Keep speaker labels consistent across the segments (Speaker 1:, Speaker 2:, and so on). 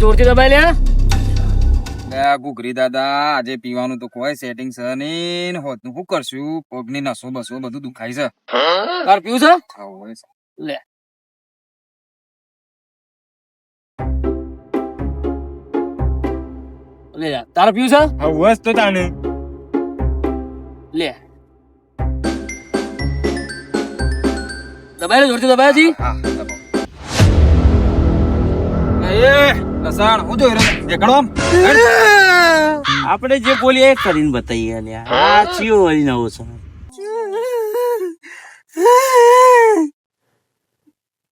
Speaker 1: જોરથી દબાઈ લે.
Speaker 2: ઘૂઘરી દાદા આજે પીવાનું તો કોઈ સેટિંગ છે નહીં. હોતનું શું કરશું? પગની નસો બસો બધું દુખાય છે.
Speaker 1: તાર પીવું છે?
Speaker 2: હવે
Speaker 1: લે લે તારે પીવું છે?
Speaker 2: હવે તો તાને
Speaker 1: લે દબાઈ લે, જોરથી દબાઈ જી.
Speaker 2: હા દબાવો. એ લસણ હું જોઈ રહ્યો એકડો આમ.
Speaker 3: આપણે જે બોલીએ એ કરીને બતાવીએ લ્યા. આ ચિયો વળી નવો છે.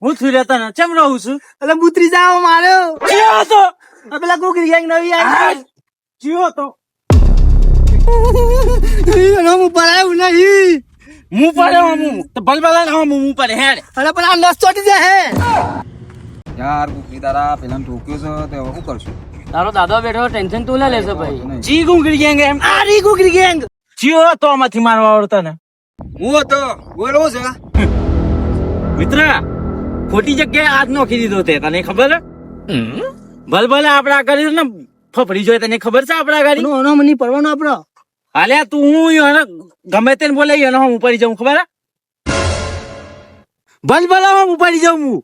Speaker 3: હું છું રહેતા ને ચમ રહું છું.
Speaker 1: એટલે બુતરી જાવ માર્યો.
Speaker 3: ચિયો હતો.
Speaker 1: પેલા કુકરી ગેંગ નવી આવી.
Speaker 3: ચિયો હતો.
Speaker 1: હું પડાયું નહીં.
Speaker 3: મું પડે હું તો ભલભલા ના હું પડે હેડ.
Speaker 1: અરે પણ આ લસ ચોટી જાય હે.
Speaker 2: યાર ઘૂઘરી દાદા પેલા ઠોક્યો છે તો હવે શું કરશું?
Speaker 1: તારો દાદો બેઠો ટેન્શન તું લે લેશે ભાઈ.
Speaker 3: ચી ગુંગળી ગેંગ એમ.
Speaker 1: આ રી કુકરી ગેંગ.
Speaker 3: ચિયો હતો આમાંથી મારવા આવડતા ને.
Speaker 2: હું હતો બોલો છે
Speaker 3: મિત્ર ખોટી જગ્યાએ હાથ નોખી દીધો તે તને ખબર હે? ભલભલા આપડા આગળ ને ફફડી જોઈએ તને ખબર છે આપડા ગાડી
Speaker 1: ઓનો મની પરવાનો આપણો.
Speaker 3: હાલ્યા તું હું એને ગમે તેને બોલાવી એને હું ઉપાડી જાઉં ખબર હે? ભલભલા હું ઉપાડી જાઉં હું.